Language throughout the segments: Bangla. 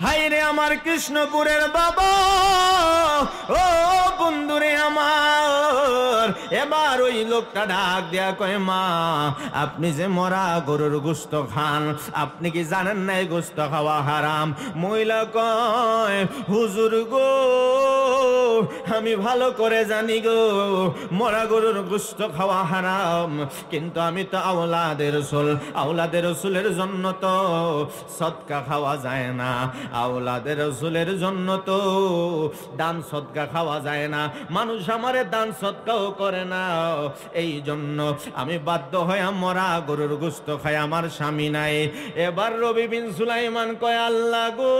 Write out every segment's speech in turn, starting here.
হাইরে আমার কৃষ্ণপুরের বাবা, ও বন্ধুরে আমার। এবার ওই লোকটা ডাক দেয়া কয়, মা আপনি যে মরা গরুর গোশত খান, আপনি কি জানেন না এই গোশত খাওয়া হারাম? মহিলা কয়, হুজুর গো আমি ভালো করে জানি গো মরা গরুর গোশত খাওয়া হারাম, কিন্তু আমি তো আওলাদের রাসূল, আওলাদের রাসূলের জন্য তো সদকা খাওয়া যায় না, আওলাদের রাসূলের জন্য তো দান সদকা খাওয়া যায় না, মানুষ আমারে দান সদকাও করে না, এই জন্য আমি বাধ্য হয়ে মরা গরুর গোশত খাই, আমার স্বামী নাই। এবার রবি বিন সুলাইমান কয়, আল্লাহ গো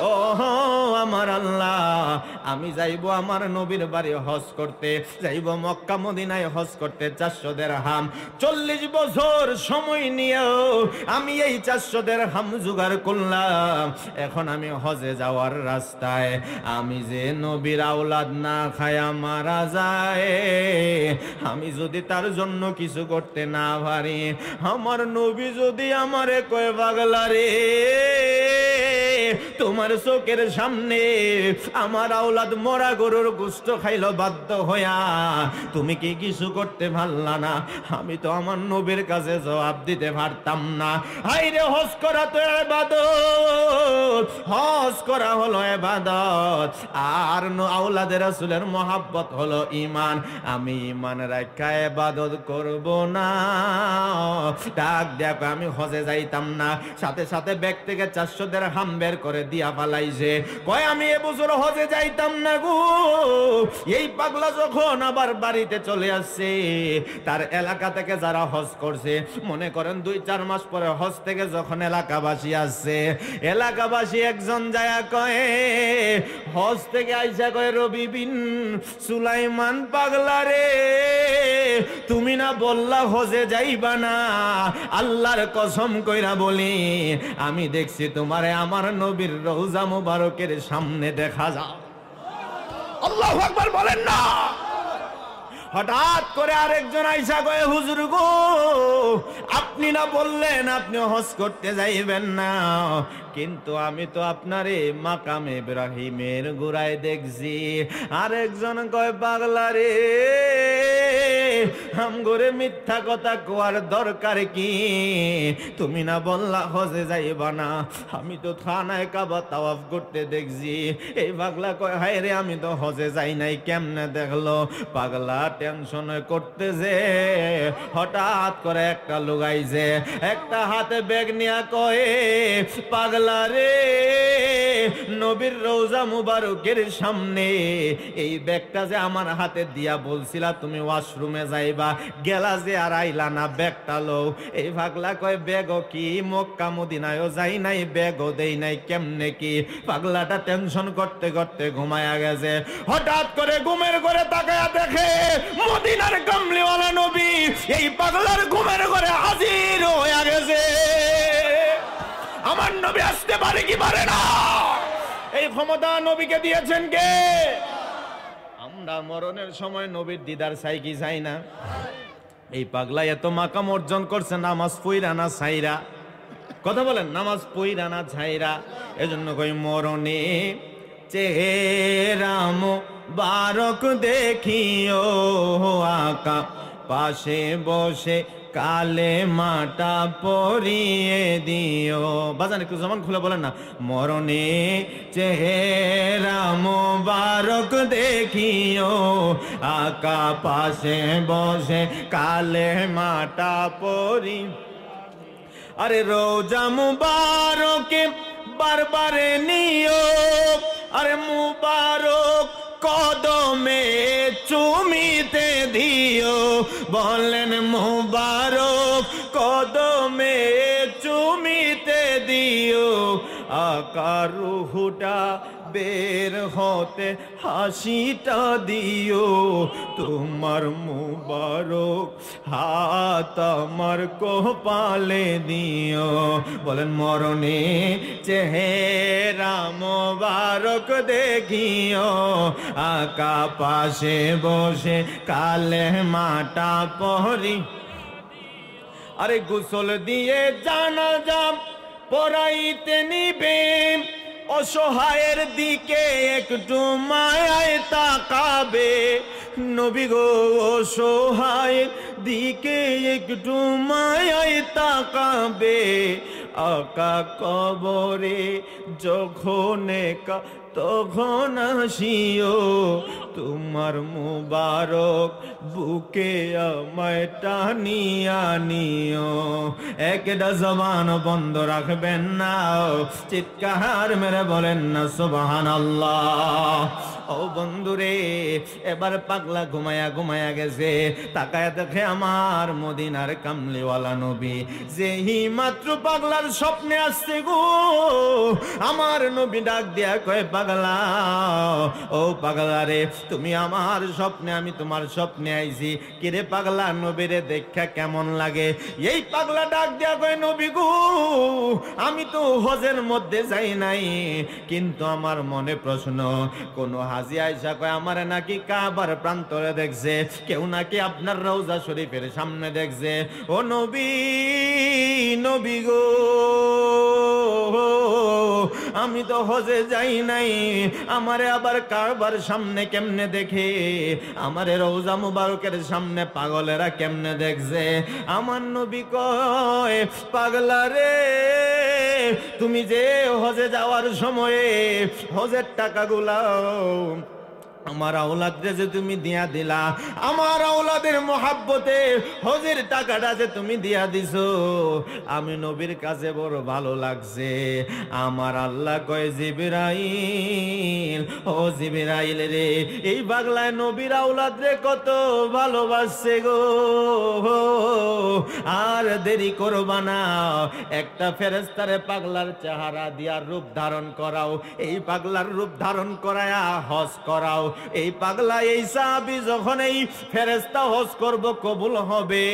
ও আমার আল্লাহ, আমি যাইব আমার নবীর বাড়ি হজ করতে, যাইব মক্কা মদিনায় হজ করতে, 400 দিরহাম 40 বছর সময় নিয়েও আমি এই 400 দিরহাম জোগাড় করলাম। এখন আমি হজে যাওয়ার রাস্তায় আমি যে নবীর আওলাদ না খায়া মারা যায়, আমি যদি তার জন্য কিছু করতে না পারি, আমার নবী যদি আমারে কয়, পাগলা রে তোমার চোখের সামনে আমার আওলাদ মরা গরুর গোশত খাইলো বাধ্য হইয়া, তুমি কি কিছু করতে পারলা না? আমি তো আমার নবীর কাছে জবাব দিতে পারতাম না। হাইরে হজ করা তো ইবাদত, হজ করা হলো ইবাদত, আর আওলাদের রাসূলের মহব্বত হলো ঈমান। আমি ঈমান রাখা ইবাদত করব না, ডাক দেখো আমি হজে যাইতাম না। সাথে সাথে ব্যাগ থেকে 400 দিরহাম বের করে দিয়া পালাইছে, কয় আমি এবছর হজে যাইতাম না গো। এই পাগলা যখন আবার বাড়িতে চলে আসছে, তার এলাকা থেকে যারা হজ করছে, মনে করেন 2-4 মাস পরে হজ থেকে যখন এলাকাবাসী আসছে, এলাকাবাসী একজন যায়া কয়, হজ থেকে আইসা কয়, রবি বিন সুলাইমান পাগলা রে তুমি না বললা হজে যাইবা না, আল্লাহর কসম কইরা বলি আমি দেখছি তোমারে আমার নবীর রওজা মুবারকের সামনে দেখা যায়। আল্লাহু আকবার বলেন না। হঠাৎ করে আরেকজন আইসা কয়, হুজুর গো আপনি না বললেন আপনি হজ করতে যাইবেন না, কিন্তু আমি তো আপনারে মাকাম ইব্রাহিমের গোড়ায় দেখছি। আরেকজন কয়, পাগলা রে আমগরে মিথ্যা কথা কোয়ার দরকার কি? তুমি না বললা হজে যাইবা না, আমি তো খানায় কাবা তাওয়াফ করতে দেখছি। এই পাগলা কয়, হায় রে আমি তো হজে যাই নাই, কেমনে দেখলো? পাগলা টেনশন করতেছে। হঠাৎ করে একটা লোক আইছে, একটা হাতে ব্যাগ নিয়া কয়, পাগলা রে নবীর রওজা মুবারকের সামনে এই ব্যাগটা যে আমার হাতে দিয়া বলছিলা তুমি ওয়াশরুমে যাইবা, গেলা যে আর আইলা না, ব্যাগটা লও। এই পাগলা কয়, ব্যাগও কি মক্কা মদিনায়ও যাই নাই, ব্যাগও দেই নাই, কেমনে কি? পাগলাটা টেনশন করতে করতে ঘুমায়া গেছে। হঠাৎ করে ঘুমের ঘরে তাকায়া দেখে মদিনার কামলিওয়ালা নবী এই পাগলার ঘুমের ঘরে হাজির হয়ে গেছে। আমার নবী আসতে পারে কি পারে না? এই ক্ষমতা নবীকে দিয়েছেন কে? আমরা মরণের সময় নবীর দিদার চাই কি চাই না? এই পাগলা এত মাকাম অর্জন করছে, নামাজ পইরা না ছাইরা, কথা বলেন, নামাজ পইরা না ছাইরা। এজন্য কই মরণে চেহারা মুবারক দেখিও আকা পাশে বসে কালে মাটা পরিয়ে দিও। বাজান একটু জবান খুলে বলেন না, মরণে চেহারা মুবারক দেখিও আকা পাশে বসে কালে মাটা পরি। আরে রোজা মুবারকে বারবারে নিও, আরে মুবারক কদমে চুমিতে দিও, বলেন মুবারক কদমে চুমিতে দিও, আকা রুহুটা বের হতে হাসিটা দিও, তোমার মুবারক হাত আমার কপালে দিও। বলেন মরণে চেহারা মুবারক দেখিও আকা পাশে বসে কালে মাটা পরি। আরে গোসল দিয়ে জানাজা পড়াইতে নিবে, অসহায়ের দিকে একটু মায়ায় তাকাবে। নবী গো অসহায়ের দিকে একটু মায়ায় তাকাবে, আকা কবরে যখন একা তখন আসিও, তোমার মুবারক বুকে আমায় টানিয়া নিও। একটা জবান বন্ধ রাখবেন না, চিৎকার মেরে বলেন না সুবহানাল্লাহ। ও বন্ধুরে, এবার পাগলা ঘুমায়া ঘুমায়া গেছে, তাকায় দেখে আমার মদিনার কামলিওয়ালা নবী, যেই মাত্র পাগলার স্বপ্নে আসছে গো, আমার নবী ডাক দিয়া কয়, পাগলা ও পাগলা রে, তুমি আমার স্বপ্নে, আমি তোমার স্বপ্নে আইছি। কিরে পাগলা, নবীরে দেখা কেমন লাগে? এই পাগলা ডাক দিয়া কয়, নবী গো আমি তো হজের মধ্যে যাই নাই, কিন্তু আমার মনে প্রশ্ন, কোন হাজি আয়েশা কয় আমারে নাকি কাবার প্রান্তরে দেখছে, কেউ নাকি আপনার রওজা শরীফের সামনে দেখছে। ও নবী, নবী গো আমি তো হজে যাই নাই, আমারে আবার কাবার সামনে কেমনে দেখে? আমারে রওজা মুবারকের সামনে পাগলেরা কেমনে দেখছে? আমার নবী কয়, পাগলা রে, তুমি যে হজে যাওয়ার সময়ে হজের টাকাগুলা আমার আওলাদরে যে তুমি দিয়া দিলা, আমার আওলাদের মোহাব্বতে হজের টাকাটা যে তুমি দিয়া দিছো, আমি নবীর কাছে বড় ভালো লাগছে। আমার আল্লাহ কয়, জিবরাইল, ও জিবরাইল রে, এই পাগলায় নবীর আওলাদরে কত ভালোবাসছে গো, আর দেরি করবা না, একটা ফেরেশতারে পাগলার চেহারা দিয়া রূপ ধারণ করাও, এই পাগলার রূপ ধারণ করায়া হজ করাও। এই পাগলা, এই সাহাবী যখন এই ফেরেশতা হজ করব কবুল হবে,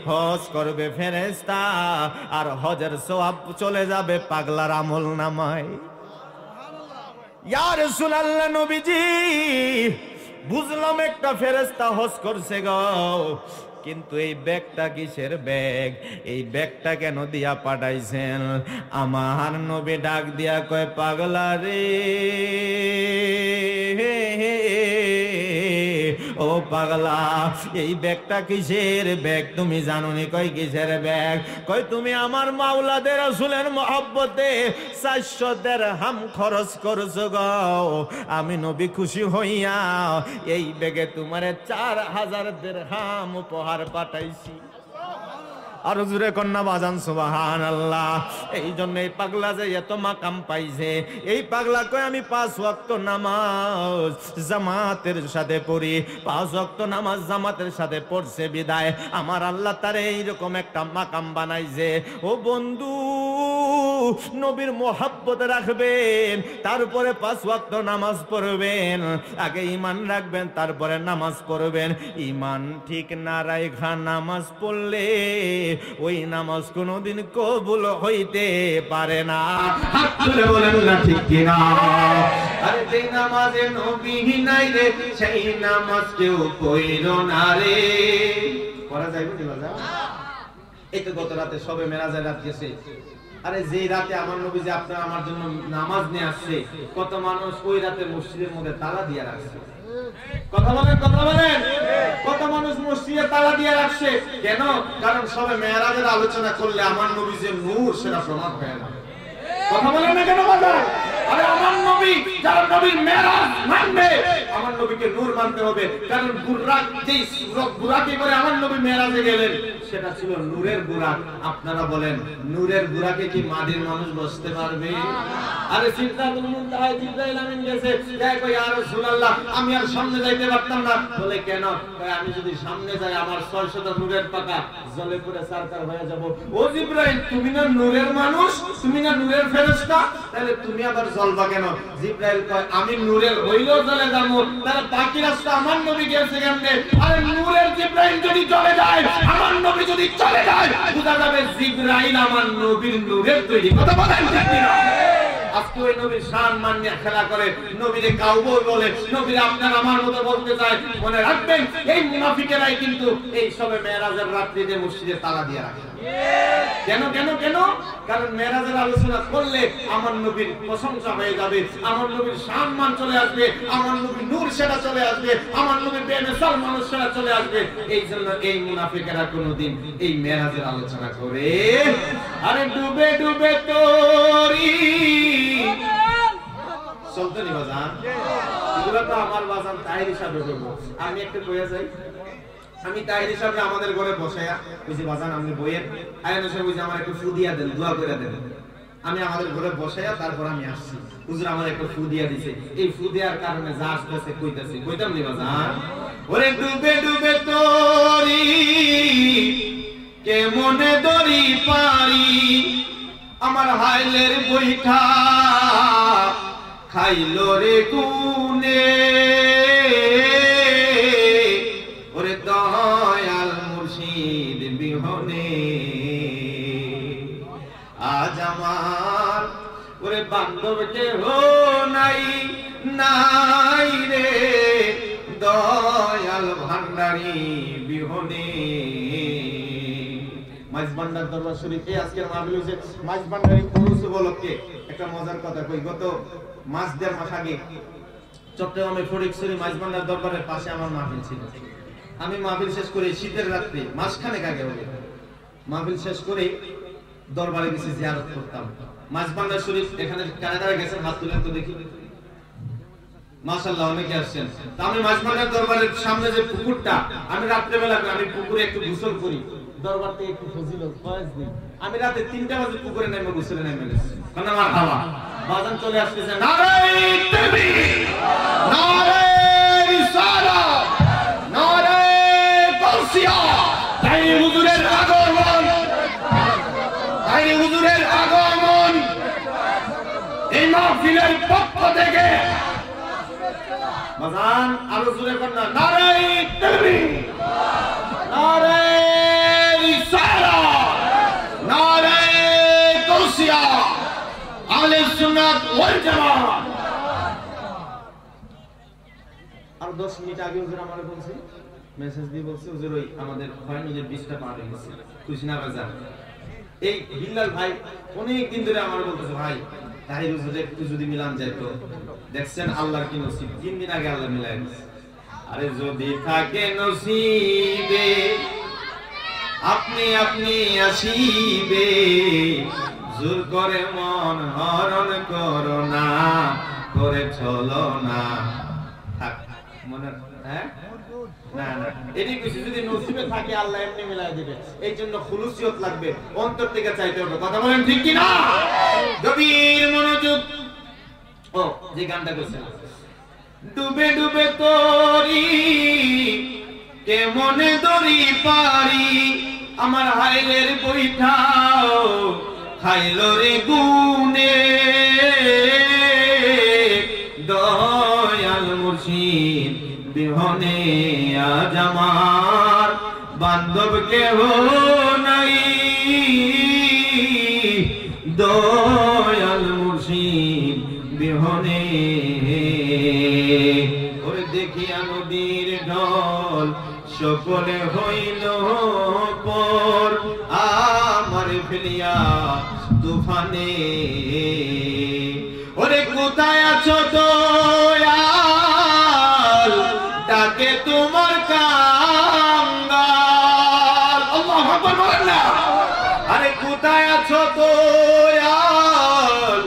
হজ করবে ফেরেশতা, আর হজের সওয়াব চলে যাবে পাগলার আমল নামায়। ইয়া রাসূলুল্লাহ, নবীজি বুঝলাম একটা ফেরেশতা হজ করছে গো, কিন্তু এই ব্যাগটা কিসের ব্যাগ? এই ব্যাগটা কেন দিয়া পাঠাইছেন? আমার নবী ডাক দিয়া কয়, পাগলা রে, ও পাগলা, এই ব্যাগটা কিসের ব্যাগ তুমি জানোনি? কয় কিসের ব্যাগ? কয় তুমি আমার মাওলাদের রাসূলের মহব্বতে 400 দিরহাম খরচ করছো গো, আমি নবী খুশি হইয়া এই ব্যাগে তোমারে 4000 দিরহাম উপহার পাঠাইছি। আর জুরে কন্যা বাজান সুবহানাল্লাহ। এই জন্য এই পাগলা যে এত মাকাম পাইছে, এই পাগলা কয় আমি 5 ওয়াক্ত নামাজ জামাতের সাথে পড়ি, 5 ওয়াক্ত নামাজ জামাতের সাথে পড়ছে বিদায় আমার আল্লাহ তারে এইরকম একটা মাকাম বানাইছে। ও বন্ধু, নবীর মোহাব্বত রাখবেন, তারপরে 5 ওয়াক্ত নামাজ পড়বেন, আগে ঈমান রাখবেন, তারপরে নামাজ পড়বেন। ঈমান ঠিক না রাখা নামাজ পড়লে ওই নামাজ কোনদিন কবুল হইতে পারে না। হাত তুলে বলেন না ঠিক কিনা? আরে যেই নামাজে নবী নাই রে, সেই নামাজ কেউ পড়লো না রে। পড়া যাইবে কি বাজা? এই তো গত রাতে সবে মেরাজের রাত গেছে। আরে যেই রাতে আমার নবী যে আপনার আমার জন্য নামাজ নিয়ে আসছে, কত মানুষ ওই রাতে মসজিদের মধ্যে তালা দিয়ে রাখছে। কথা বলেন, কথা বলেন। কত মানুষ মসজিদে তালা দিয়ে রাখছে কেন? কারণ সবে মেরাজের আলোচনা করলে আমার নবী যে নূর সেটা প্রমাণ হয় না। কথা বলেন না কেন বাবা? আরে আমার নবী, যারা নবীর মেরাজ মানবে, আমার নবীকে নূর মানতে হবে। কারণ বুরাক যেই বুরাকে করে আমার নবী মেরাজে গেলেন, সেটা ছিল নূরের বুরাক। আপনারা বলেন, নূরের বুরাকে কি মাটির মানুষ বসতে পারবে? আরে সিদরাতুল মুনতাহায় জিবরাইল আমিন গেছে, দেখো ইয়া রাসূলুল্লাহ আমি আর সামনে যাইতে পারতাম না। বলে কেন? কয় আমি যদি সামনে যাই আমার 600টা নূরের পাকা জ্বলে পুড়ে সারকার হয়ে যাব। ও জিবরাইল, তুমি না নূরের মানুষ, তুমি না নূরের ফেরেশতা, তাহলে তুমি আবার জ্বলবা কেন? জিবরাইল কয় আমি নূরের হইলেও জ্বলে যাব, তাহলে বাকি রাস্তা আমার নবী গেছে কেমনে? আরে নূরের জিবরাইল যদি চলে যায়, আমার নবী যদি চলে যায়, বুঝা যাবে জিবরাইল আমার নবীর নূরের তৈরি। কথা বলেন ঠিক কিনা? আজকে ওই নবীর শান মান নিয়ে খেলা করে, নবীরে কাউবয় বলে, নবীরে আপনার আমার মতো বলতে চায়। মনে রাখবেন এই মুনাফিকেরাই কিন্তু এই সবে মেরাজের রাত্রিতে মসজিদে তালা দিয়ে রাখে। কেন কেন কেন? কারণ মেরাজের আলোচনা করলে আমার নবীর প্রশংসা হয়ে যাবে, আমার নবীর সম্মান চলে আসবে, আমার নবীর নূর সেটা চলে আসবে, আমার নবীর বেমিসাল মানুষ সেটা চলে আসবে। এই জন্য এই মুনাফিকেরা কোনোদিন এই মেরাজের আলোচনা করে আরে ডুবে ডুবে তোরি চলতে নি বাজান, এগুলো তো আমার বাজান তাহির হিসাবে করবো। আমি একটু কইয়া যাই, আমি তাহির হিসাবে আমাদের ঘরে বসাইয়া বুঝি বাজান আপনি বইয়ের আয়ন হিসাবে বুঝি আমার একটু ফু দিয়া দেন, দোয়া করে দেন। আমি আমাদের ঘরে বসাইয়া তারপর আমি আসছি, হুজুর আমার একটু ফু দিয়া দিছে। এই ফু দেওয়ার কারণে যা আসতেছে কইতাছি, কইতাম নি বাজান। ওরে ডুবে ডুবে তোরি কেমনে দরি পারি, আমার হাইলের বইঠা খাইলো রে কুনে, ওরে দয়াল মুর্শিদ বিহনে আজ আমার ওরে বান্ধব কেহ নাই নাই রে, দয়াল ভান্ডারি বিহনে। মাইজ ভান্ডার দরবার শরীফে আজকের মাহফিল হইছে মাইজ ভান্ডারি পুরুষ উপলক্ষে। একটা মজার কথা কই, গত মাস দেড় মাস আগে চট্টগ্রামে ফটিকছড়ি মাইজ ভান্ডার দরবারের পাশে আমার মাহফিল ছিল। আমি মাহফিল শেষ করে শীতের রাত্রে মাসখানেক আগে হবে মাহফিল শেষ করে দরবারে গেছি জিয়ারত করতাম। মাইজ ভান্ডার শরীফ এখানে কানাডায় গেছেন, হাত তুলেন তো দেখি। মাশাআল্লাহ অনেকে আসছেন। তো আমি মাইজ ভান্ডার দরবারের সামনে যে পুকুরটা, আমি রাত্রে বেলা আমি পুকুরে একটু গোসল করি, দরবার থেকে একটু ফজিলত ফয়েজ দিই। আমি রাতে 3টা বাজে পুকুরে নেমে গোসলে নেমে গেছি, কারণ আমার হাওয়া বাজান চলে আসতেছে। নারে তাকবীর, নারে রিসালাত, নারে গাউসিয়া, তাই হুজুরের আগমন, তাই হুজুরের আগমন এই মাহফিলের পক্ষ থেকে। বাজান আরো জোরে কর না, নারে তাকবীর, নারে রিসালাত, নারে গাউসিয়া, আহলে সুন্নাত ওয়াল জামাত। আর 10 মিনিট আগে হুজুর আমারে বলছে, মেসেজ দিয়ে বলছে হুজুর ওই আমাদের খয় নদীর বৃষ্টিটা পার হয়ে গেছে কুশিনা বাজার। এই বিল্লাল ভাই অনেক দিন ধরে আমারে বলতেছে ভাই তাই হুজুর একটু যদি মিলান যায় তো। দেখছেন আল্লাহর কি নসিব, 3 দিন আগে আল্লাহ মিলাই দিয়েছে। আরে যদি থাকে নসিবে আপনি আপনি আসিবে, জোর করে মন হরণ করো না, করে চলো না। থাক মনে, হ্যাঁ না না এটি কিছু যদি নসিবে থাকে আল্লাহ এমনি মিলাই দিবে। এই জন্য খুলুসিয়ত লাগবে, অন্তর থেকে চাইতে হবে। কথা বলেন ঠিক কি না? গভীর মনোযোগ। ও যে গানটা কইছিলাম, ডুবে ডুবে তোরি কেমনে দরি পারি, আমার হাইলের বইঠাও খাইলো রে গুনে, দয়াল মুর্শিদ বিহনে আজ আমার বান্ধব কেহ নাই, দয়াল মুর্শিদ বিহনে। ওরে দেখিয়া নদীর ঢল সকলে হইল পর, আমার ফেলিয়া তুফানে, ওরে কোথায় আছো দয়াল, ডাকে তোমার কাঙ্গাল। আল্লাহু আকবার বলেন না। আরে কোথায় আছো দয়াল,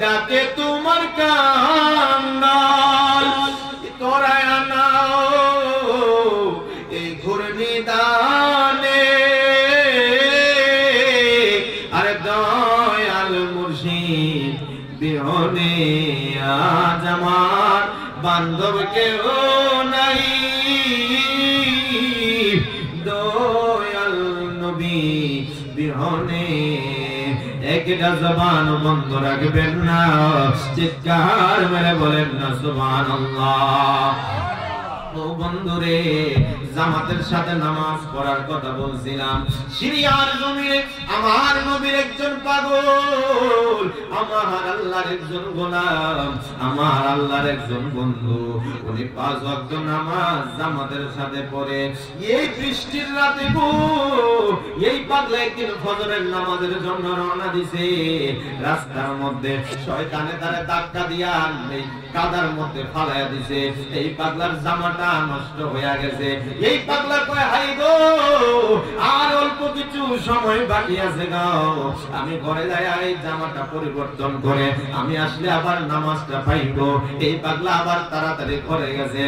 ডাকে তোমার কাঙ্গাল, তোরায় নাও এই ঘূর্ণিদানে, আরে দয়াল মুর্শিদ বিহনে আজ আমার বান্ধব কেউ নাই, দয়াল নবী বিহনে। একটা জবান বন্ধ রাখবেন না, চিৎকার মেরে বলেন না সুবহানাল্লাহ। ও বন্ধুরে, জামাতের সাথে নামাজ পড়ার কথা বলছিলাম। সিরিয়ার জমিনে আমার নবীর একজন পাগল আমার আল্লাহর একজন গোলাম, আমার আল্লাহর একজন বন্ধু, উনি 5 ওয়াক্ত নামাজ জামাতের সাথে পড়ে। এই বৃষ্টির রাতে গো, এই পাগলা একদিন ফজরের নামাজের জন্য রওনা দিছে। রাস্তার মধ্যে শয়তানে তারে ধাক্কা দিয়া এই কাদার মধ্যে ফালাইয়া দিছে। এই পাগলার জামাটা নষ্ট হয়ে গেছে। এই পাগলা কয়, হাই গো, আর অল্প কিছু সময় বাকি আছে গো, আমি ঘরে যাই এই জামাটা পরিবর্তন করে আমি আসলে আবার নামাজটা পাইবো। এই পাগলা আবার তাড়াতাড়ি ঘরে গেছে,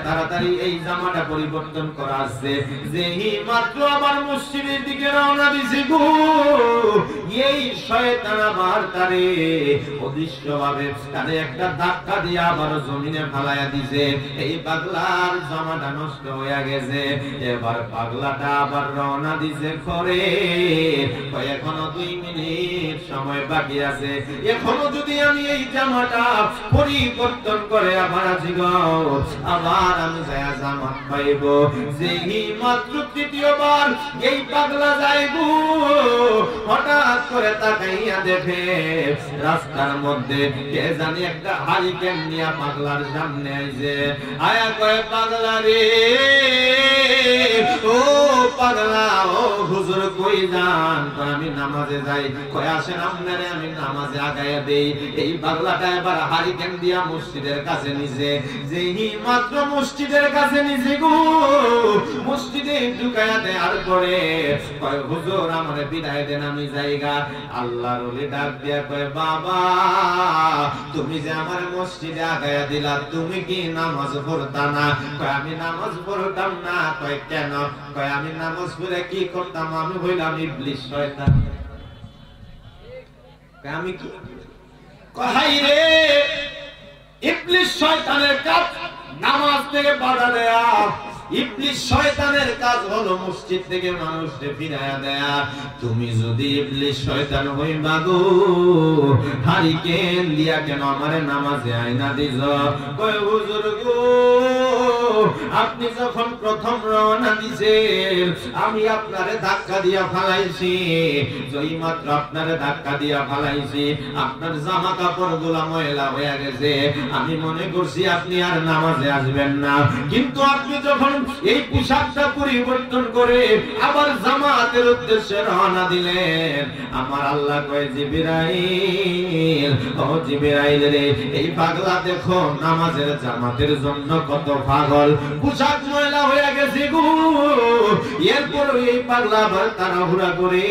তাড়াতাড়ি এই জামাটা পরিবর্তন করা আছে। যেই মাত্র আবার মসজিদের দিকে রওনা দিছে গো, এই শয়তান আবার তারে অদৃশ্যভাবে তারে একটা ধাক্কা দিয়ে আবার জমিনে ফালাইয়া দিছে। এই পাগলার জামাটা নষ্ট হয়ে গেছে। এবার পাগলাটা আবার রওনা দিছে ঘরে। এখনো 2 মিনিট সময় বাকি আছে, এখনো যদি আমি এই জামাটা পরিবর্তন করে আবার আসি গো, আবার আমি যায় জামা পাইব। যেই মাত্র তৃতীয়বার এই পাগলা যায় গো, হঠাৎ করে তাকাইয়া দেখে রাস্তার মধ্যে কে জানি একটা হারিকেন নিয়ে পাগলার সামনে আইছে। আয়া কয়, পাগলা রে, ও পাগলা, ও হুজুর কই যান? আমি নামাজে যাই। কয়, আসেন আপনারে আমি নামাজে আগাইয়া দেই। এই পাগলাটা এবার হারিকেন দিয়া মসজিদের কাছে নিছে। যেই মাত্র মসজিদের কাছে নিছে গো, মসজিদে ঢুকাইয়া দেওয়ার পরে কয়, হুজুর আমারে বিদায় দেন, আমি যাইগা। আল্লাহর ওলি ডাক দিয়া কয়, বাবা তুমি যে আমার মসজিদে আগাইয়া দিলা, তুমি কি নামাজ পড়তা না? কয়, আমি নামাজ পড়তাম না। কয়, কেন? কয়, আমি নামাজ পড়ে কি করতাম? আমি হইলাম ইবলিস, শয়তান। কয়, আমি কি? কয়, হাই রে, ইবলিস শয়তানের কাজ নামাজ থেকে বাধা দেয়া। ইবলিস শয়তানের কাজ হলো মসজিদ থেকে মানুষকে ফিরাইয়া দেয়া। তুমি যদি ইবলিস শয়তান হইবা গো, হারিকেন দিয়া কেন আমারে নামাজে আইনা দিছ? কয়, হুজুর গো, আপনি যখন প্রথম রওনা দিছেন আমি আপনারে ধাক্কা দিয়া ফালাইছি। যেই মাত্র আপনারে ধাক্কা দিয়া ফালাইছি আপনার জামা কাপড় গুলা ময়লা হয়ে গেছে। আমি মনে করছি আপনি আর নামাজে আসবেন না, কিন্তু আপনি যখন এই পোশাকটা পরিবর্তন করে আবার জামাতের উদ্দেশ্যে রওনা দিলেন, আমার আল্লাহ কয়, জিবরাইল, ও জিবরাইল রে, এই পাগলা দেখো নামাজের জামাতের জন্য কত পাগল, পোশাক ময়লা হয়ে গেছে গো। এরপর এই পাগলা আবার তাড়াহুড়া করে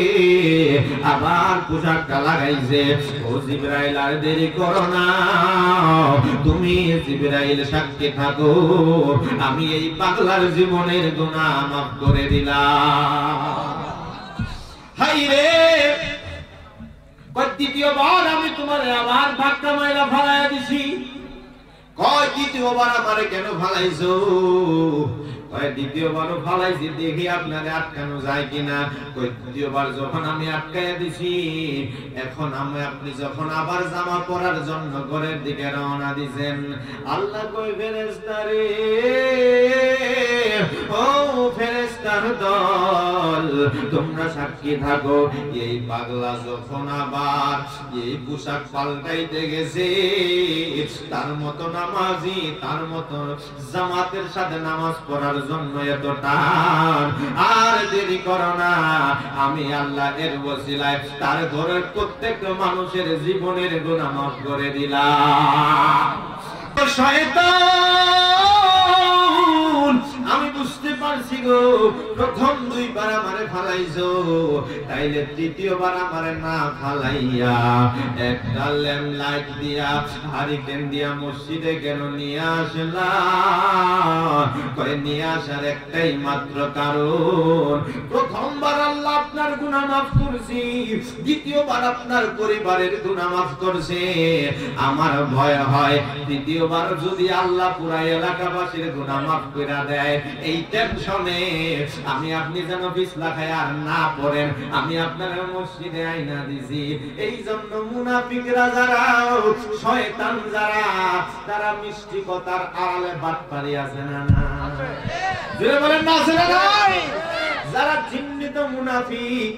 আবার পোশাকটা লাগাইছে। ও জিবরাইল, আর দেরি করো না, তুমি জিবরাইল সাক্ষী থাকো, আমি এই পাগলার জীবনের গুনাহ মাফ করে দিলাম। হাই রে, দ্বিতীয়বার আমি তোমার আবার ধাক্কা মাইরা ফালাইয়া দিছি। কয়, দ্বিতীয়বার আমারে কেন ফালাইছো? কয়, দ্বিতীয়বারও ফালাইছি দেখি আপনারে আটকানো যায় কিনা। কয়, দ্বিতীয়বার যখন আমি আটকাইয়া দিছি, এখন আপনি যখন আবার জামা পরার জন্য ঘরের দিকে রওনা দিছেন, আল্লাহ কয়, ফেরেশতা রে, ও ফেরেশতার দল, তোমরা সাক্ষী থাকো, এই পাগলা যখন আবার এই পোশাক পাল্টাইতে গেছে, তার মতো নামাজি, তার মতো জামাতের সাথে নামাজ পড়ার জন্য এত টান, আর দেরি করো না, আমি আল্লাহ এর ওসিলায় তার ঘরের প্রত্যেকটা মানুষের জীবনের গুনাহ মাফ করে দিলাম। শয়তান, আমি বুঝতে পারছি গো, প্রথম 2 বার আমারে ফালাইছো, তাইলে তৃতীয়বার আমারে না ফালাইয়া একটা ল্যাম্প লাইট দিয়া হারিকেন দিয়া মসজিদে কেন নিয়ে আসলা? কয়, নিয়ে আসার একটাই মাত্র কারণ, প্রথমবার আল্লাহ আপনার গুনাহ মাফ করছি, দ্বিতীয়বার আপনার পরিবারের গুনাহ মাফ করছে। আমার ভয় হয় তৃতীয়বার যদি আল্লাহ পুরা এলাকাবাসীর গুনাহ মাফ করে দেয়, এই টেনশনে আমি আপনি যেন বিছলা খায় আর না পড়েন, আমি আপনার মসজিদে আইনা দিছি। এই জন্য মুনাফিকরা যারা, শয়তান যারা, তারা মিষ্টি কথার আড়ালে বাটপারি আছে না? না জোরে বলেন না, আছে না নাই? যারা চিহ্নিত মুনাফিক,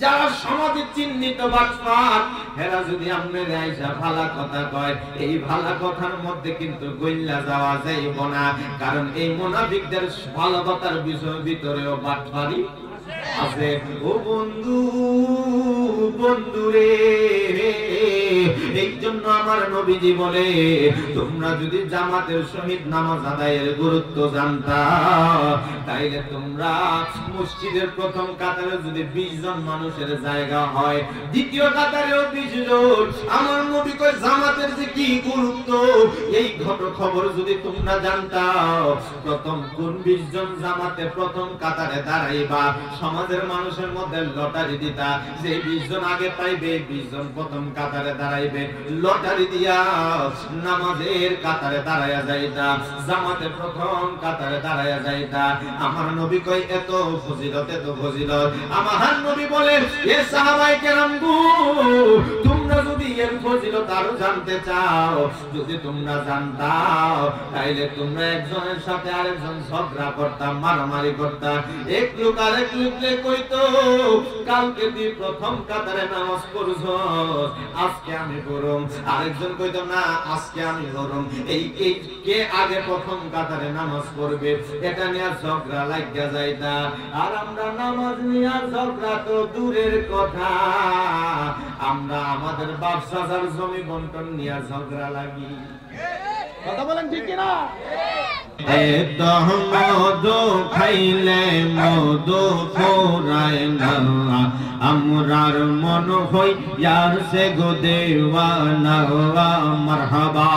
যারা সমাজে চিহ্নিত বাটপার, এরা যদি আপনার আইসা ভালা কথা কয়, এই ভালা কথার মধ্যে কিন্তু গইল্লা যাওয়া যাইব না, কারণ এই মুনাফিকদের ভালো কথার ভিতরেও বাটপারি আছে। ও বন্ধু, বন্ধু রে, এই জন্য আমার নবীজি বলে, তোমরা যদি জামাতের সহিত নামাজ আদায়ের গুরুত্ব জানতা, তাইলে তোমরা মসজিদের প্রথম কাতারে যদি 20 জন মানুষের জায়গা হয়, দ্বিতীয় কাতারেও 20 জন। আমার নবী কয় জামাতের যে কি গুরুত্ব, এই খবর যদি তোমরা জানতা, প্রথম কোন 20 জন জামাতে প্রথম কাতারে দাঁড়াইবা, সমাজের মানুষের মধ্যে লটারি দিতা, যে 20 জন আগে পাইবে 20 জন প্রথম কাতারে দাঁড়াইবে, লটারি দিয়া নামাজের কাতারে দাঁড়ায়া যাইতা, জামাতে প্রথম কাতারে দাঁড়ায়া যাইতা। আমার নবী কই এত ফজিলত, এত ফজিলত। আমার নবী বলে, এ সাহাবায়ে কেরাম গো, তোমরা যদি এর ফজিলত আরো জানতে চাও, যদি তোমরা জানতাও, তাইলে তোমরা একজনের সাথে আরেকজন ঝগড়া করতাম, মারামারি করতাম। এক লোক আরেক লোককে কইতো, কালকে তুই প্রথম কাতারে নামাজ পড়ছস, আজকে আমি পড়ম। আরেকজন কইতো, না আজকে আমি পড়ম। এই কে আগে প্রথম কাতারে নামাজ পড়বে, এটা নিয়ে ঝগড়া লাগিয়া যাইতা। আর আমরা নামাজ নিয়ে ঝগড়া তো দূরের কথা, আমরা আমাদের ব্যবসার জমি বন্টন নিয়ে ঝগড়া লাগি। কথা বলেন ঠিক কিনা? এত মধু খাইলে মধু ফুরায় না, আমরার মন হই ইয়ার সে গো দেওয়ানা। মারহাবা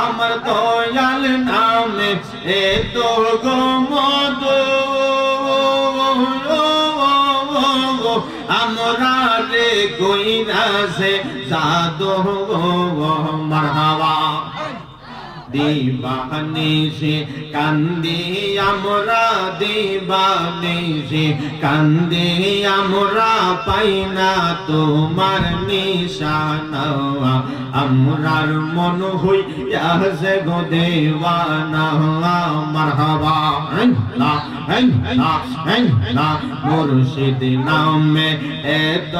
আমার দয়াল নামে এত গো মধু, আমরা রে কইরা সে জাদু। মারহাবা দিবানিশি কান্দি আমরা, দিবানিশি কান্দি আমরা, পাইনা তোমার নিশানা। আমরার মন হইয়াছে গো দেওয়ানা। মারহাবা মুর্শিদ নামে এত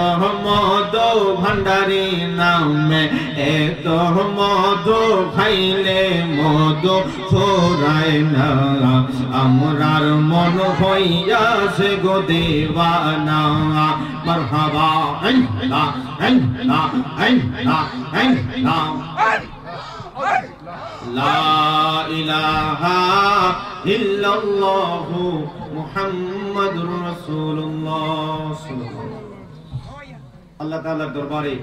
মধু, ভান্ডারি নামে এত মধু, খাইলে মধু ফুরায় না। আমরার মন হইয়াছে গো দেওয়ানা। মারহাবা লা ইলাহা ইল্লাল্লাহু মুহাম্মাদুর রাসূলুল্লাহ। আল্লাহ তাআলার দরবারে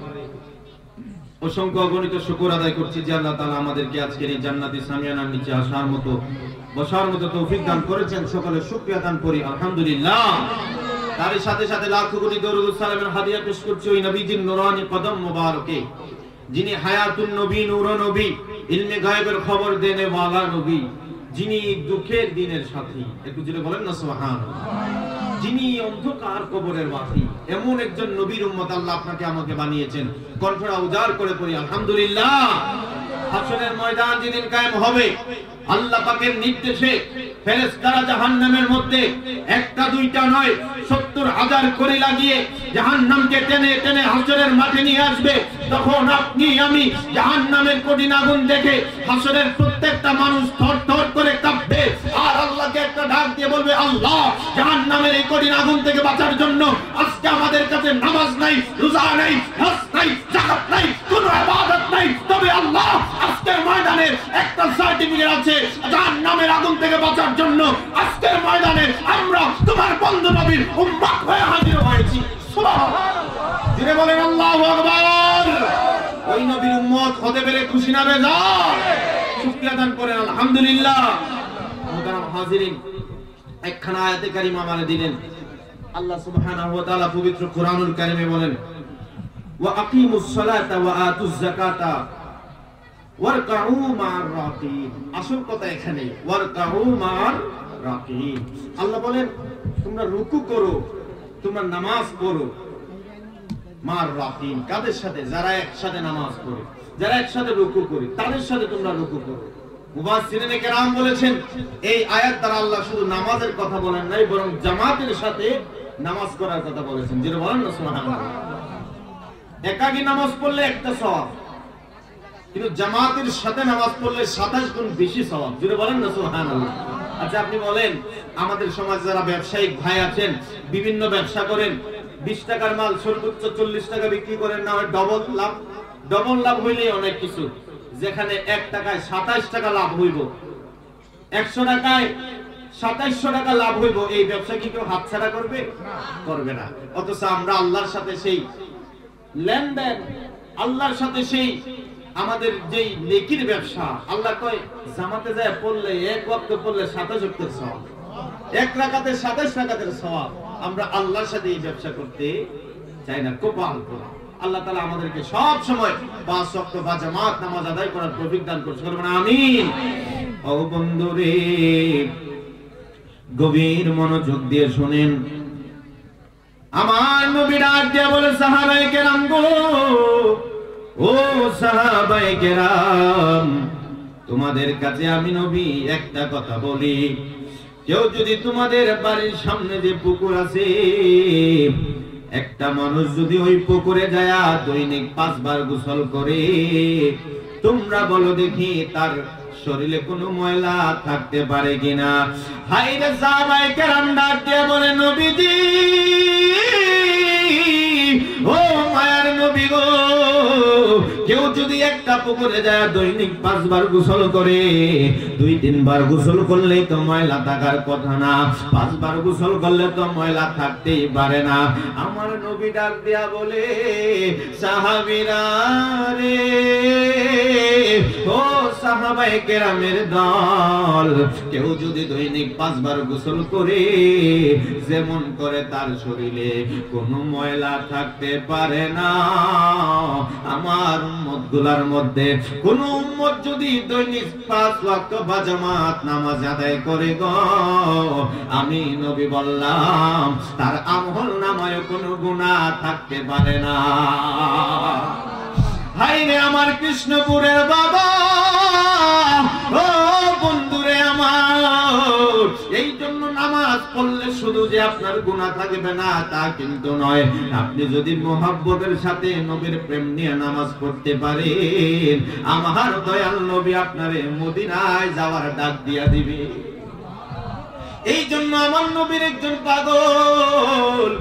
অসংখ্য অগণিত শুকর আদায় করছি যে আল্লাহ তাআলা আমাদেরকে আজকের এই জান্নাতি সামিয়ানার নিচে আসার মতো, বসার মতো তৌফিক দান করেছেন। সকলে শুকরিয়া দান করি আলহামদুলিল্লাহ। তার সাথে সাথে লাখ কোটি দরুদ সালামের হাদিয়া পেশ করছি ওই নবীজির নুরানি কদম মোবারকে, যিনি হায়াতুন নবী, নূর নবী, ইলমে গায়েবের খবর দেনে ওয়ালা নবী, যিনি দুঃখের দিনের সাথী। একটু জোরে বলেন না সুবহানাল্লাহ। যিনি অন্ধকার কবরের বাতি, এমন একজন নবীর উম্মত আল্লাহ আপনাকে আমাকে বানিয়েছেন। কণ্ঠটা উজাড় করে পড়ি আলহামদুলিল্লাহ। হাসরের ময়দান যেদিন কায়েম হবে, আল্লাহ পাকের নির্দেশে ফেরেশতারা জাহান্নামের মধ্যে একটা দুইটা নয় 70,000 করে লাগিয়ে জাহান্নামকে টেনে টেনে হাসরের মাঠে নিয়ে আসবে। তখন আপনি আমি জাহান্নামের কঠিন আগুন দেখে হাসরের প্রত্যেকটা মানুষ থরথর করে কাঁপবে, আর আল্লাহকে একটা ডাক দিয়ে বলবে, আল্লাহ জাহান্নামের এই কঠিন আগুন থেকে বাঁচার জন্য আজকে আমাদের কাছে নামাজ নাই, রোজা নাই, হজ নাই, যাকাত নাই, কোনো ইবাদত নাই, তবে আল্লাহ আজকের ময়দানে একটা সার্টিফিকেট আছে, জাহান্নামের আগুন থেকে বাঁচার জন্য আজকের ময়দানে আমরা তোমার বন্ধু নবীর উম্মত হয়ে হাজির হয়েছি। সুবহানাল্লাহ। দিনে বলেন আল্লাহু আকবার। ওই নবীর উম্মত হতে পেরে খুশি না বেজার? শুকরিয়া দান করেন আলহামদুলিল্লাহ। মুহতারাম হাজিরিন, একখানা আয়াতে কারিমা মানে দিলেন আল্লাহ সুবহানাহু ওয়া তাআলা পবিত্র কোরআনুল কারিমে বলেন, ওয়া আকিমুস সালাতা ওয়া আতুজ যাকাতা ওয়ারকাউ মা'আর রাকিন। আসল কথা এখানে ওয়ারকাউ মা'আর রাকিন। আল্লাহ বলেন তোমরা রুকু করো, তোমরা নামাজ পড়ো মা'আর রাকিন। কাদের সাথে? যারা একসাথে নামাজ পড়ে, যারা একসাথে রুকু করে, তাদের সাথে তোমরা রুকু করো। মুফাসসিরিনে কেরাম বলেছেন এই আয়াত দ্বারা আল্লাহ শুধু নামাজের কথা বলেন নাই, বরং জামাতের সাথে নামাজ করার কথা বলেছেন। যেটা বলেন না সুবহানাল্লাহ। একাকী নামাজ পড়লে একটা সওয়াব, কিন্তু জামাতের সাথে নামাজ পড়লে 27 গুণ বেশি সওয়াব। যেটা বলেন না সুবহানাল্লাহ। আচ্ছা আপনি বলেন, আমাদের সমাজে যারা ব্যবসায়িক ভাই আছেন, বিভিন্ন ব্যবসা করেন, 20 টাকার মাল সর্বোচ্চ 40 টাকা বিক্রি করেন, না হয় ডবল লাভ। ডবল লাভ হইলে অনেক কিছু, যেখানে 1 টাকায় 27 টাকা লাভ হইব, 100 টাকায় 2700 টাকা লাভ হইব, এই ব্যবসা কি কেউ হাতছাড়া করবে? করবে না। অথচ আমরা আল্লাহর সাথে সেই লেনদেন, আল্লাহর সাথে সেই আমাদের যেই নেকির ব্যবসা, আল্লাহ কয় জামাতে যায় পড়লে, এক ওয়াক্ত পড়লে 27 ওয়াক্তের সওয়াব, এক রাকাতে 27 রাকাতের সওয়াব। আমরা আল্লাহর সাথে এই ব্যবসা করতে চাই না। কপাল পোড়া। আল্লাহ তাআলা আমাদেরকে সব সময় 5 ওয়াক্ত বা জামাত নামাজ আদায় করার তৌফিক দান করুন, বলুন আমিন। ও বন্ধুরে, গভীর মনোযোগ দিয়ে শুনেন। আমার নবী ডাক দিয়ে বলে, সাহাবায়ে কেরাম গো, ও সাহাবায়ে কেরাম, তোমাদের কাছে আমি নবী একটা কথা বলি। কেউ যদি তোমাদের বাড়ির সামনে যে পুকুর আছে, একটা মানুষ যদি ওই পুকুরে যায় দৈনিক 5 বার গোসল করে, তোমরা বলো দেখি তার শরীরে কোনো ময়লা থাকতে পারে কিনা? হায়রে সাহাবায়ে কেরাম ডাক দিয়ে বলে, নবীজি, ও মায়ার নবী গো, কেউ যদি একটা পুকুরে যায় দৈনিক 5 বার গোসল করে, 2-3 বার গোসল করলেই তো ময়লা থাকার কথা না, 5 বার গোসল করলে তো ময়লা থাকতেই পারে না। আমার নবী ডাক দিয়া বলে, সাহাবীরা রে, ও সাহাবায়ে কেরামের দল, কেউ যদি দৈনিক 5 বার গোসল করে, যেমন করে তার শরীরে কোনো ময়লা থাকতে পারে না, আমার উম্মত গুলার মধ্যে কোন উম্মত যদি দৈনিক 5 ওয়াক্ত বা জামাত নামাজ আদায় করে গো, আমি নবী বললাম তার আমল নামায় কোনো গুনাহ থাকতে পারে না। হায়রে আমার কৃষ্ণপুরের বাবা, ও বন্ধুরে আমার, এই জন্য নামাজ পড়লে শুধু যে আপনার গুনাহ থাকবে না তা কিন্তু নয়। আপনি যদি মুহাব্বতের সাথে নবীর প্রেম নিয়ে নামাজ পড়তে পারেন, আমার দয়াল নবী আপনারে মদিনায় যাওয়ার ডাক দিয়া দিবে। এই জন্য আমার নবীর একজন পাগল,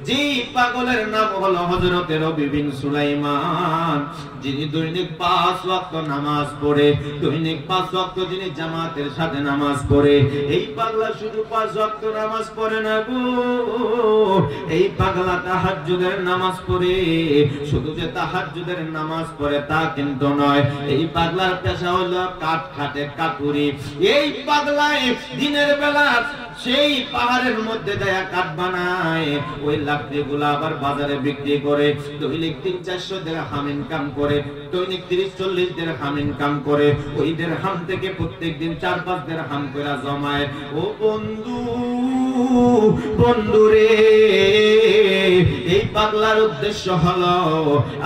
যে পাগলের নাম হলো হযরতে রবি বিন সুলাইমান, যিনি দৈনিক 5 ওয়াক্ত নামাজ পড়ে, দৈনিক 5 ওয়াক্ত যিনি জামাতের সাথে নামাজ পড়ে। এই পাগলা শুধু 5 ওয়াক্ত নামাজ পড়ে না গো, এই পাগলা তাহাজ্জুদের নামাজ পড়ে। শুধু যে তাহাজ্জুদের নামাজ পড়ে তা কিন্তু নয়, এই পাগলার পেশা হলো কাঠ খাটে, কাঠুরি। এই পাগলায় দিনের বেলা সেই পাহাড়ের মধ্যে দেয়া কাঠ বানায়, ওই লাকড়িগুলো আবার বাজারে বিক্রি করে, দৈনিক 300-400 দিরহাম ইনকাম করে, দৈনিক 30-40 দিরহাম ইনকাম করে। ওই দিরহাম থেকে প্রত্যেকদিন 4-5 দিরহাম করে জমায়। ও বন্ধু, বন্ধুরে, এই পাগলার উদ্দেশ্য হলো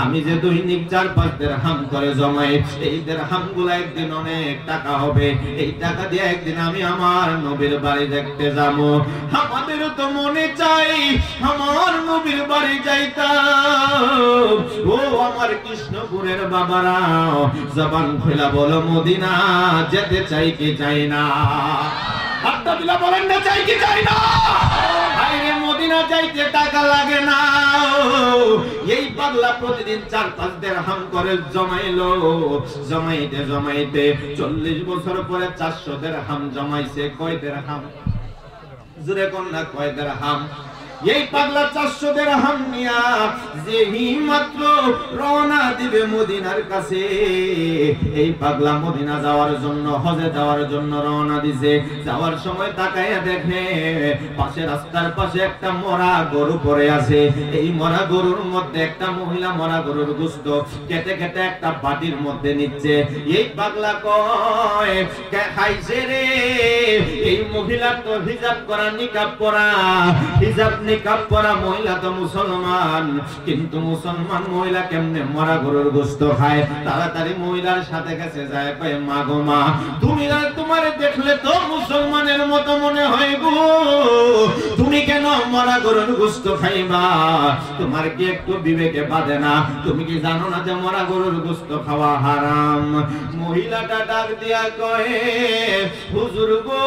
আমি যে দৈনিক 4-5 দিরহাম করে জমাই, এই দিরহামগুলো একদিন অনেক টাকা হবে, এই টাকা দিয়ে একদিন আমি আমার নবীর বাড়ি দেখতে যাব। আমাদেরও তো মনে চাই আমার নবীর বাড়ি যাইতাম। ও আমার কৃষ্ণপুরের বাবারা, জবান খোলা বলো মদিনা যেতে চাই কি চাই না? হাতটা দিলা বলেন না, চাই কি চাই না? আরে মদিনা যাইতে টাকা লাগে না। এই পাগলা প্রতিদিন 4-5 দিরহাম করে জমাইলো, জমাইতে জমাইতে 40 বছর পরে 400 দিরহাম জমাইছে। কয় দিরহাম? জোরে কোন না, কয় দিরহাম? এই পাগলা 400 দিরহাম নিয়া যেই মাত্র রওনা দিবে মদিনার কাছে, এই পাগলা মদিনা যাওয়ার জন্য, হজে যাওয়ার জন্য রওনা দিছে। যাওয়ার সময় তাকায়া দেখে পাশে, রাস্তার পাশে একটা মরা গরু পড়ে আছে। এই মরা গরুর মধ্যে একটা মহিলা মরা গরুর গোশত কেটে কেটে একটা বাটির মধ্যে নিচ্ছে। এই পাগলা কয়, কে খাইছে রে? এই মহিলা তো হিজাব করা, নিকাব পরা, হিজাব নিকাব পরা মহিলা তো মুসলমান, কিন্তু মুসলমান মহিলা কেমনে মরা গরুর গোশত খায়? তাড়াতাড়ি মহিলার সাথে কাছে যায়, কয় মা গো মা, তুমি তোমারে দেখলে তো মুসলমানের মতো মনে হয় গো, তুমি কেন মরা গরুর গোশত খাইবা? তোমার কি একটু বিবেকে বাঁধে না? তুমি কি জানো না যে মরা গরুর গোশত খাওয়া হারাম? মহিলাটা ডাক দিয়া কয়ে, হুজুর গো,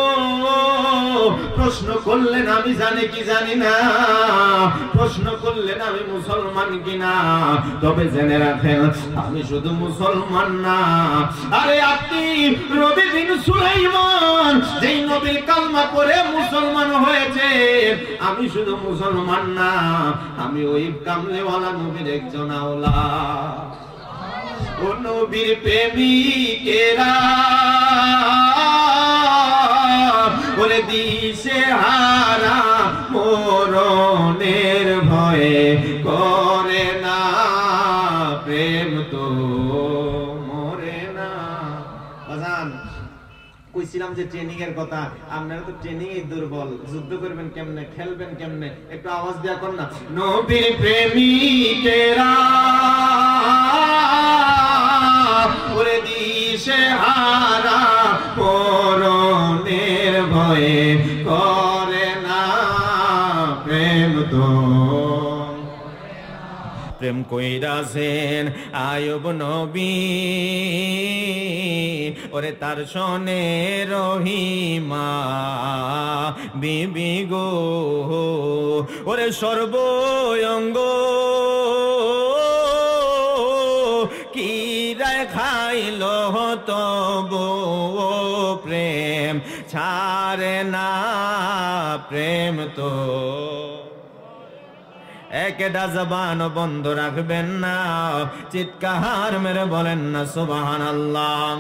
প্রশ্ন করলেন আমি জানি কি জানি না, প্রশ্ন করলেন আমি মুসলমান কিনা, তবে জেনে রাখেন আমি শুধু মুসলমান না, আরে আপনি নবী বিন সুলাইমান যেই নবীর কালমা পড়ে মুসলমান হয়েছে, আমি শুধু মুসলমান না, আমি ওই কামলেওয়ালা নবীর একজন আওলাদ। ও নবীর প্রেমিকেরা বলে দিশে হারা মরণের ভয়ে করে না প্রেম তো মরে না। বাজান কইছিলাম যে ট্রেনিং এর কথা, আপনারা তো ট্রেনিং এ দুর্বল, যুদ্ধ করবেন কেমনে, খেলবেন কেমনে, একটু আওয়াজ দেয়া কর না। নবীর প্রেমিকেরা ওরে দিশে হারা মরণের ভয়ে করে না প্রেম তো। প্রেম কইরাছেন আয়ুব নবী, ওরে তার শোনে রহিমা বিবি গো, ওরে সর্বঙ্গ কি রায় খাইল তবু প্রেম ছাড়ে না প্রেম তো। একটা জবান বন্ধ রাখবেন না, চিৎকার মেরে বলেন না সুবহানাল্লাহ।